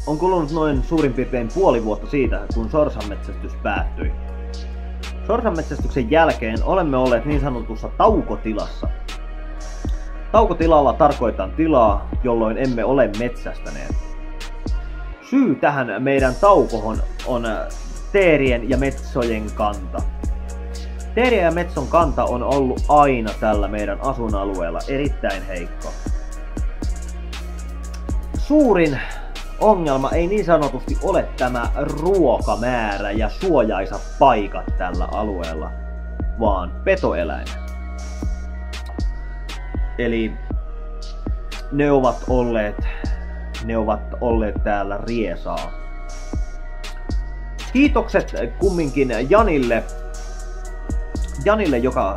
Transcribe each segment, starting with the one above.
On kulunut noin suurin piirtein puoli vuotta siitä, kun sorsanmetsästys päättyi. Sorsanmetsästyksen jälkeen olemme olleet niin sanotussa taukotilassa. Taukotilalla tarkoitan tilaa, jolloin emme ole metsästäneet. Syy tähän meidän taukohon on teerien ja metsojen kanta. Teerien ja metson kanta on ollut aina tällä meidän asuinalueella erittäin heikko. Suurin ongelma ei niin sanotusti ole tämä ruokamäärä ja suojaisat paikat tällä alueella, vaan petoeläimet. Eli ne ovat olleet täällä riesaa. Kiitokset kumminkin Janille, joka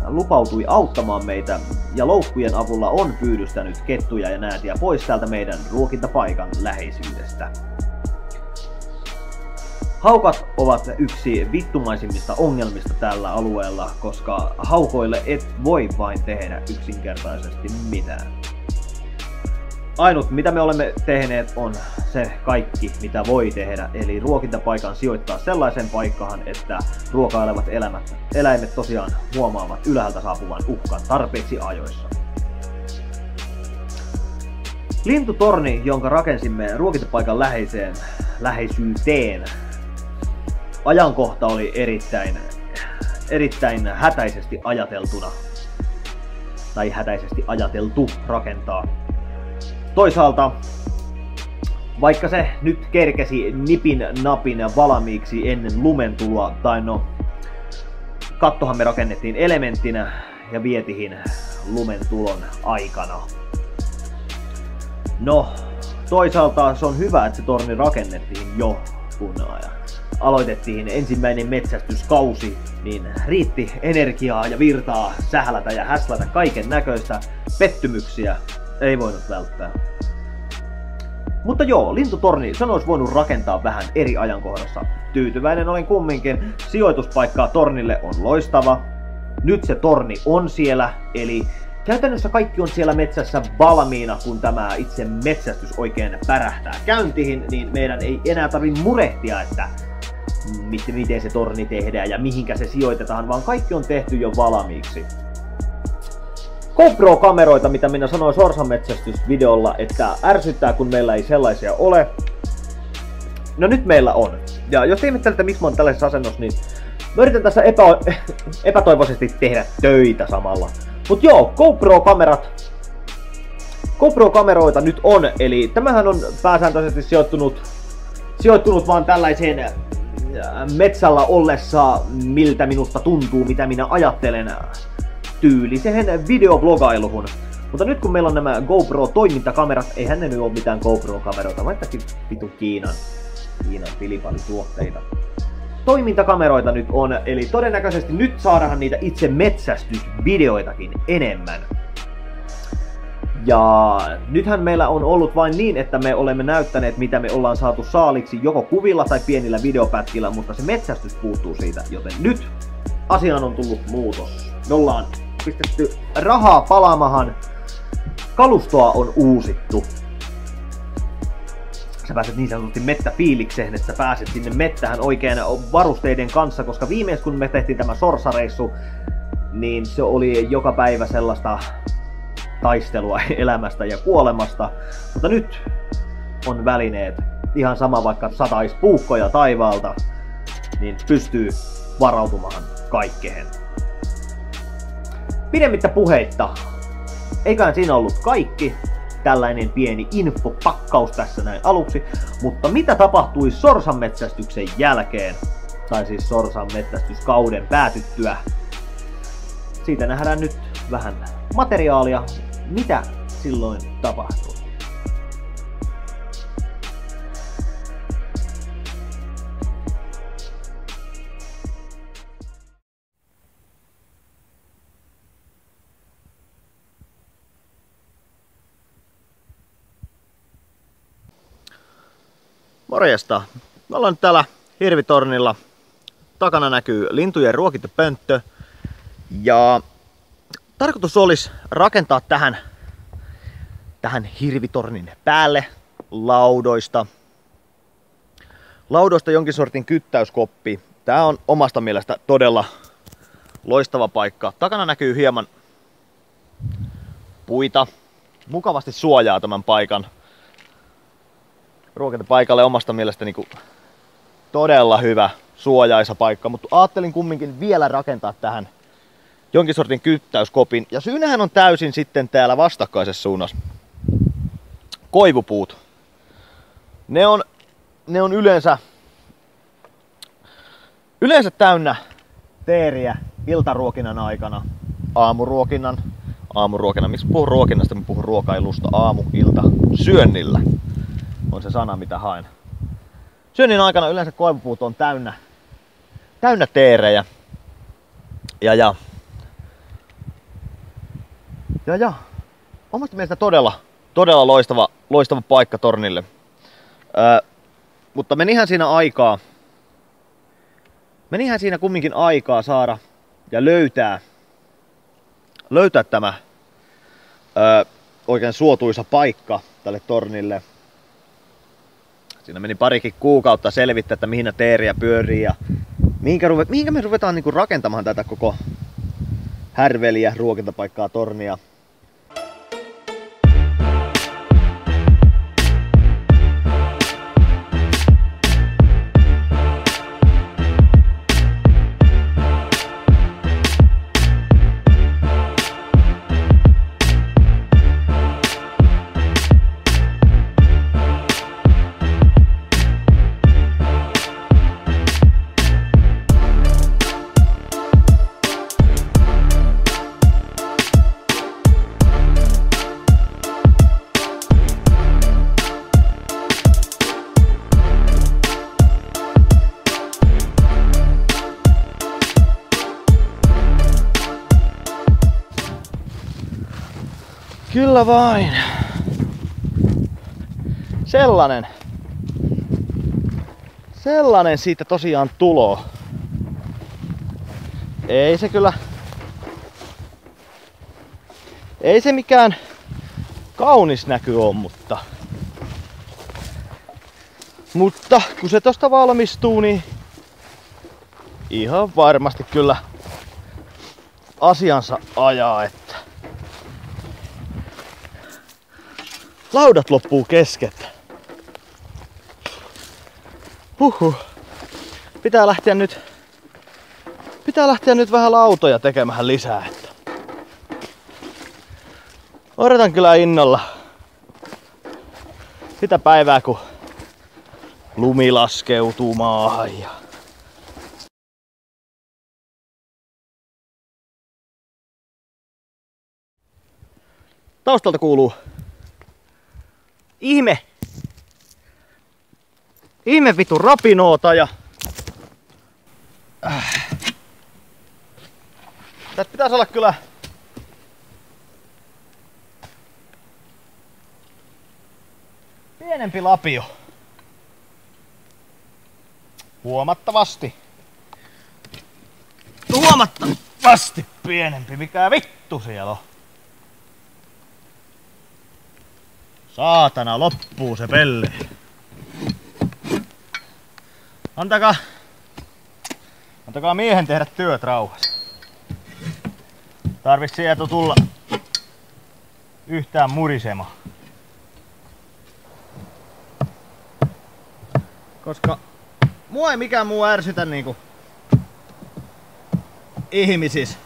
lupautui auttamaan meitä ja loukkujen avulla on pyydystänyt kettuja ja näätiä pois täältä meidän ruokintapaikan läheisyydestä. Haukat ovat yksi vittumaisimmista ongelmista tällä alueella, koska haukoille et voi vain tehdä yksinkertaisesti mitään. Ainut mitä me olemme tehneet on se kaikki mitä voi tehdä, eli ruokintapaikan sijoittaa sellaiseen paikkaan, että ruokailevat eläimet tosiaan huomaavat ylhäältä saapuvan uhkan tarpeeksi ajoissa. Lintutorni, jonka rakensimme ruokintapaikan läheisyyteen, ajankohta oli erittäin hätäisesti ajateltuna, tai hätäisesti ajateltu rakentaa. Toisaalta, vaikka se nyt kerkesi nipin napin valmiiksi ennen lumentuloa, tai no, kattohan me rakennettiin elementtinä ja vietihin lumentulon aikana. No, toisaalta se on hyvä, että se torni rakennettiin jo, kun aloitettiin ensimmäinen metsästyskausi, niin riitti energiaa ja virtaa sählätä ja häslätä kaiken näköistä, pettymyksiä ei voinut välttää. Mutta joo, lintutorni, sen olisi voinut rakentaa vähän eri ajankohdassa. Tyytyväinen olen kumminkin, sijoituspaikkaa tornille on loistava. Nyt se torni on siellä, eli käytännössä kaikki on siellä metsässä valmiina, kun tämä itse metsästys oikein pärähtää käyntiin, niin meidän ei enää tarvitse murehtia, että miten se torni tehdään ja mihinkä se sijoitetaan, vaan kaikki on tehty jo valmiiksi. GoPro-kameroita, mitä minä sanoin sorsanmetsästysvideolla, että ärsyttää kun meillä ei sellaisia ole. No nyt meillä on. Ja jos ihmettelette miksi mä oon tällaisessa asennossa, niin mä yritän tässä epätoivoisesti tehdä töitä samalla. Mut joo, GoPro-kameroita nyt on, eli tämähän on pääsääntöisesti sijoittunut vaan tällaiseen metsällä ollessa, miltä minusta tuntuu, mitä minä ajattelen tyyliseen videoblogailuhun. Mutta nyt kun meillä on nämä GoPro-toimintakamerat, eihän ne nyt ole mitään GoPro-kameroita, vaikkakin vitun Kiinan pilipalituotteita. Toimintakameroita nyt on, eli todennäköisesti nyt saadaan niitä itse metsästysvideoitakin enemmän. Ja nythän meillä on ollut vain niin, että me olemme näyttäneet mitä me ollaan saatu saaliksi joko kuvilla tai pienillä videopätkillä, mutta se metsästys puuttuu siitä, joten nyt asiaan on tullut muutos. Me ollaan pistetty rahaa palamahan, kalustoa on uusittu. Sä pääset niin sanotusti mettäfiilikseen, että sä pääset sinne mettähän oikein varusteiden kanssa, koska viimeis kun me tehtiin tämä sorsareissu, niin se oli joka päivä sellaista taistelua elämästä ja kuolemasta, mutta nyt on välineet, ihan sama vaikka sataisi puukkoja taivaalta, niin pystyy varautumaan kaikkeen. Pidemmittä puheitta, eiköhän siinä ollut kaikki, tällainen pieni infopakkaus tässä näin aluksi, mutta mitä tapahtui sorsanmetsästyksen jälkeen, tai siis sorsanmetsästyskauden päätyttyä, siitä nähdään nyt vähän materiaalia, mitä silloin tapahtui. Morjesta! Me ollaan nyt täällä hirvitornilla. Takana näkyy lintujen ruokintapönttö. Ja tarkoitus olisi rakentaa tähän hirvitornin päälle laudoista Laudoista jonkin sortin kyttäyskoppi. Tää on omasta mielestä todella loistava paikka. Takana näkyy hieman puita. Mukavasti suojaa tämän paikan. Ruokintapaikalle omasta mielestäni todella hyvä suojaisa paikka, mutta ajattelin kumminkin vielä rakentaa tähän jonkin sortin kyttäyskopin. Ja syynähän on täysin sitten täällä vastakkaisessa suunnassa. Koivupuut. Ne on yleensä täynnä teeriä iltaruokinnan aikana. Aamuruokinnan. Miksi puhun ruokinnasta? Mä puhun ruokailusta. Aamu, ilta, syönnillä on se sana mitä haen. Syönnin aikana yleensä koivupuut on täynnä teerejä. Ja. Omasta mielestä todella loistava paikka tornille. Mutta menihän siinä kumminkin aikaa saada ja löytää tämä oikein suotuisa paikka tälle tornille. Siinä meni parikin kuukautta selvittää, että mihin teeriä pyörii ja mihinkä me ruvetaan niinku rakentamaan tätä koko härveliä, ruokintapaikkaa, tornia. Kyllä vain. Sellainen siitä tosiaan tuloo. Ei se mikään kaunis näky on, mutta kun se tosta valmistuu, niin ihan varmasti kyllä asiansa ajaa, että laudat loppuu keskeltä. Pitää lähteä nyt vähän lautoja tekemään lisää. Että odotan kyllä innolla sitä päivää, kun lumi laskeutuu maahan. Ja taustalta kuuluu ihme vitu rapinoota ja tästä pitäisi olla kyllä pienempi lapio. Huomattavasti pienempi. Mikä vittu siellä on? Saatana, loppuu se pelle. Antakaa miehen tehdä työt rauhassa. Tarvis sieltä tulla yhtään murisemaan. Koska mua ei mikään muu ärsytä niinku ihmisis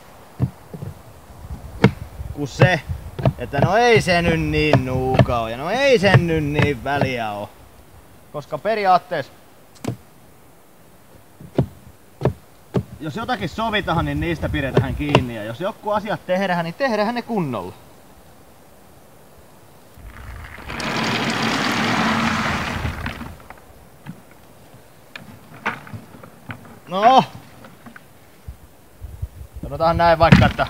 kuin se, että no ei se nyt niin nuuka oo ja no ei sen nyt niin väliä oo. Koska periaatteessa jos jotakin sovitahan, niin niistä pidetään kiinni ja jos joku asiat tehdään, niin tehdään ne kunnolla. No, sanotaan näin vaikka, että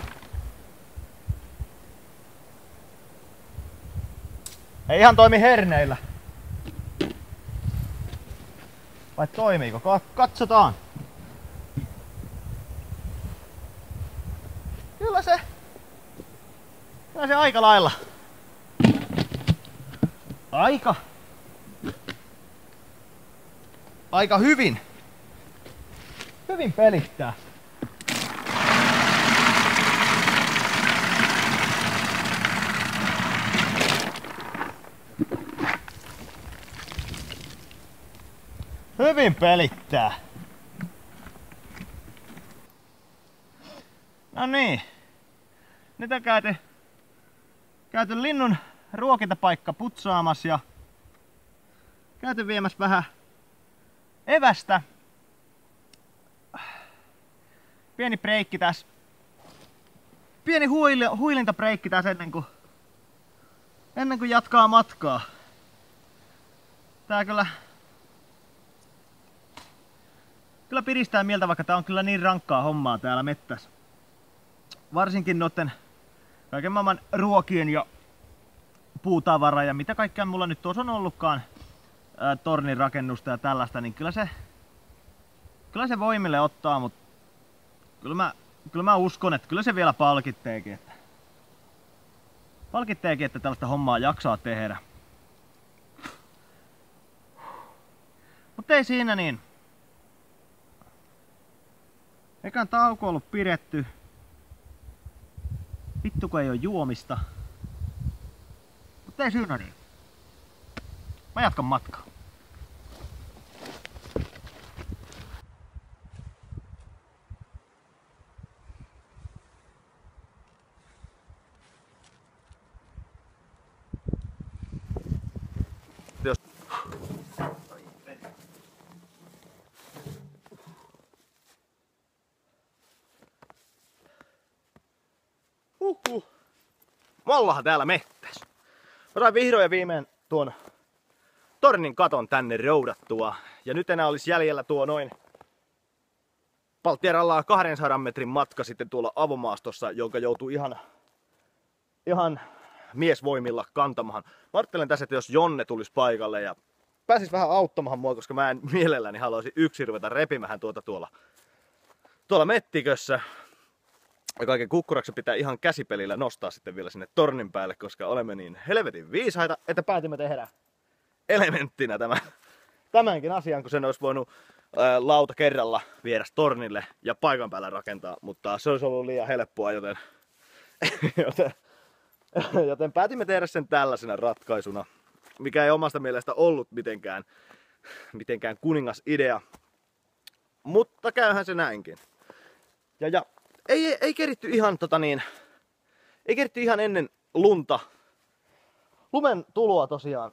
ei ihan toimi herneillä. Vai toimiiko? Katsotaan. Kyllä se aika lailla. aika hyvin pelittää. Hyvin pelittää. No niin. Nyt on käyty linnun ruokintapaikka putsaamassa ja käyty viemässä vähän evästä. Pieni breikki tässä. Pieni huilintabreikki tässä ennen kuin jatkaa matkaa. Tää kyllä piristää mieltä, vaikka tää on kyllä niin rankkaa hommaa täällä mettässä. Varsinkin noitten kaiken maailman ruokien ja puutavaraa ja mitä kaikkea mulla nyt tuossa on ollutkaan, tornin rakennusta ja tällaista, niin kyllä se voimille ottaa, mutta kyllä mä uskon, että kyllä se vielä palkitteekin, että tällaista hommaa jaksaa tehdä. Mutta ei siinä niin. Ekan tauko on ollut pidetty. Vittu kun ei oo juomista. Mutta ei siinä niin. Mä jatkan matkaa. Me ollaan täällä mettässä. Mä sain vihdoin ja viimein tuon tornin katon tänne roudattua. Ja nyt enää olisi jäljellä tuo noin Palttierallaan 200 metrin matka sitten tuolla avomaastossa, jonka joutuu ihan miesvoimilla kantamaan. Mä ajattelen tässä, että jos Jonne tulisi paikalle ja pääsis vähän auttamaan mua, koska mä en mielelläni haluaisi yksin ruveta repimähän tuolla mettikössä. Ja kaiken kukkuraksi pitää ihan käsipelillä nostaa sitten vielä sinne tornin päälle, koska olemme niin helvetin viisaita, että päätimme tehdä elementtinä tämänkin asian, kun sen olisi voinut lauta kerralla viedä tornille ja paikan päällä rakentaa, mutta se olisi ollut liian helppoa, joten päätimme tehdä sen tällaisena ratkaisuna, mikä ei omasta mielestä ollut mitenkään kuningas idea, mutta käyhän se näinkin. Ja ei keritty ihan ennen lumen tuloa tosiaan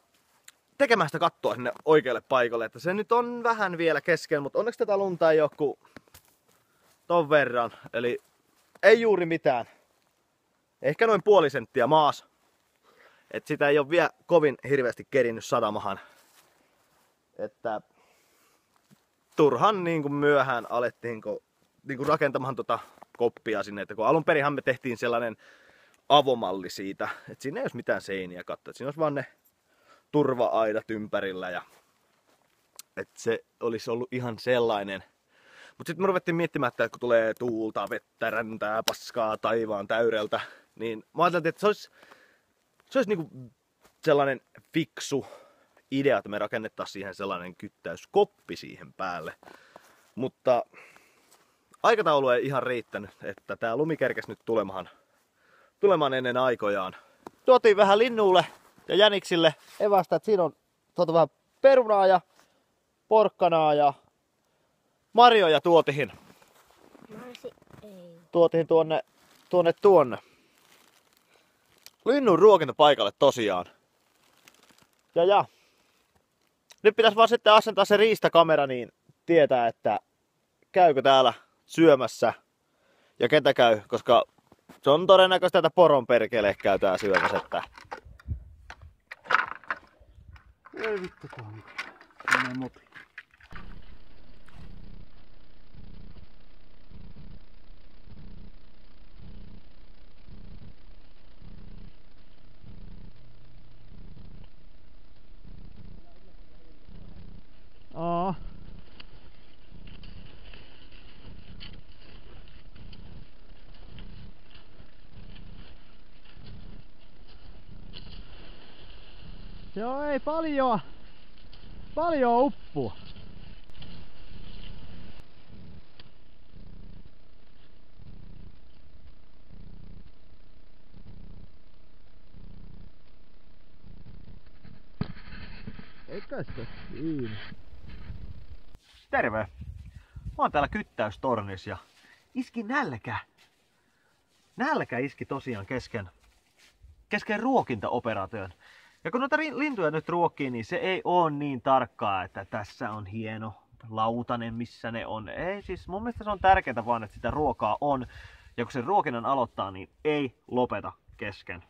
tekemään sitä kattoa sinne oikealle paikalle, että se nyt on vähän vielä kesken, mutta onneksi tätä lunta ei ole kuin ton verran, eli ei juuri mitään. Ehkä noin puoli senttiä maas, että sitä ei ole vielä kovin hirveästi kerinnyt sadamahan, että turhan niin kuin myöhään alettiin rakentamaan koppia sinne, että kun alun perinhän me tehtiin sellainen avomalli siitä, että siinä ei olisi mitään seiniä katsoa, että siinä olisi vaan ne turva-aidat ympärillä ja että se olisi ollut ihan sellainen. Mutta sitten me ruvettiin miettimään, että kun tulee tuulta, vettä, räntää, paskaa taivaan täyreltä, niin mä ajattelin, että se olisi niinku sellainen fiksu idea, että me rakennettaisiin siihen sellainen kyttäyskoppi siihen päälle. Mutta aikataulu ei ihan riittänyt, että tää lumi kerkesi nyt tulemaan ennen aikojaan. Tuotiin vähän linnuille ja jäniksille evästä, että siinä on vähän perunaa ja porkkanaa ja marjoja tuotiin. Tuotiin tuonne linnun ruokintapaikalle tosiaan. Ja nyt pitäisi vaan sitten asentaa se riistakamera, niin tietää, että käykö täällä syömässä ja ketä käy, koska se on todennäköistä, että poron perkele käy tää syömässä, että ei vittu tuohon. Joo, ei paljon uppua. Eikä sitä siinä. Terve! Mä oon täällä kyttäystornissa ja iski nälkä. Nälkä iski tosiaan kesken ruokintaoperaation. Ja kun noita lintuja nyt ruokkii, niin se ei oo niin tarkkaa, että tässä on hieno lautanen, missä ne on. Ei, siis mun mielestä se on tärkeää vaan, että sitä ruokaa on. Ja kun sen ruokinnan aloittaa, niin ei lopeta kesken.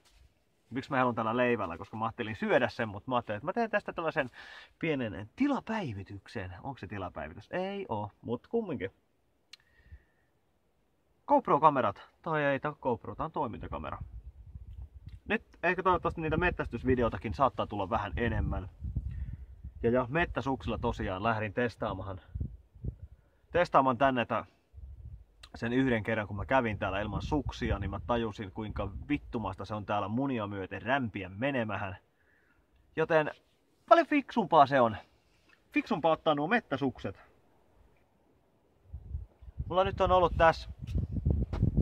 Miksi mä haluan tällä leivällä, koska mä ajattelin syödä sen, mutta mä ajattelin, että mä teen tästä tällaisen pienen tilapäivityksen. Onko se tilapäivitys? Ei oo, mutta kumminkin. GoPro-kamerat, tai ei tää GoPro, tää on toimintakamera. Nyt ehkä toivottavasti niitä mettästysvideotakin saattaa tulla vähän enemmän. Ja mettäsuksilla tosiaan lähdin testaamaan tänne sen yhden kerran, kun mä kävin täällä ilman suksia, niin mä tajusin, kuinka vittumasta se on täällä munia myöten rämpiä menemähän. Joten paljon fiksumpaa se on. Fiksumpaa ottaa nuo mettäsukset. Mulla nyt on ollut tässä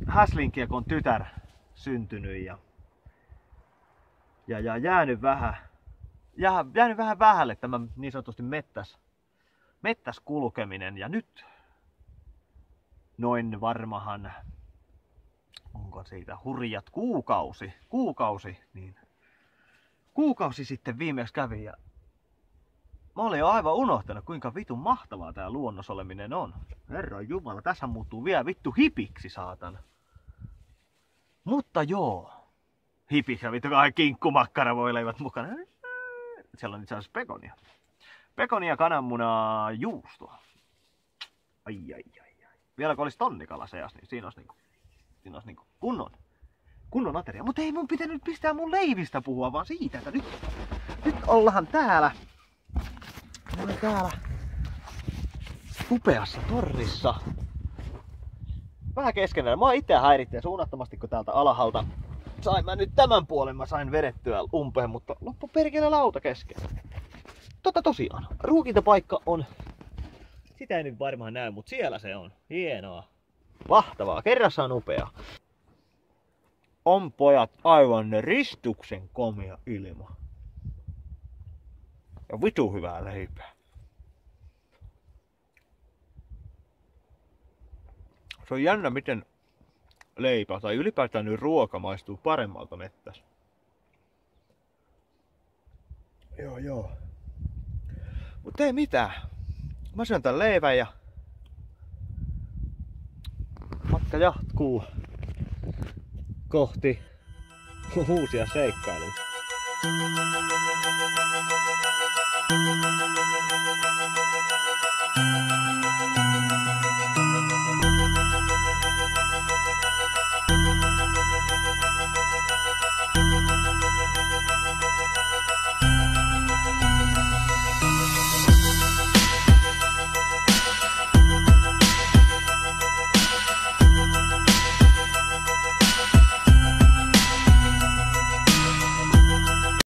häslinkiekon tytär syntynyt ja jäänyt vähän vähälle tämä niin sanotusti mettäs kulkeminen. Ja nyt noin varmahan, onko siitä hurjat kuukausi sitten viimeksi kävin ja mä olin jo aivan unohtanut, kuinka vitun mahtavaa tää luonnosoleminen on. Herran jumala, tässä muuttuu vielä vittu hipiksi, saatana. Mutta joo, hipiksi ja vittu kai kinkkumakkara voi leivät mukana. Siellä on itse asiassa pekonia. Pekonia, kananmunaa, juustoa. Ai. Vielä kun olisi tonnikala seas, niin siinä olisi niinku kunnon ateria. Mutta ei mun pitänyt pistää mun leivistä puhua, vaan siitä, että nyt ollaan täällä. Me ollaan täällä upeassa tornissa. Vähän keskenään. Mua itseä häirittää suunnattomasti, kun täältä alhaalta sain mä nyt tämän puolen mä sain vedettyä umpeen, mutta loppu perkele lauta kesken. Tosiaan, ruokintapaikka on, sitä ei nyt varmaan näy, mutta siellä se on. Hienoa. Mahtavaa, kerrassaan upea. On pojat aivan ristuksen komea ilma. Ja vitu hyvää leipää. Se on jännä, miten leipä tai ylipäätään nyt ruoka maistuu paremmalta mettässä. Joo. Mut ei mitään. Mä syön tän leivän ja matka jatkuu kohti uusia seikkailuja.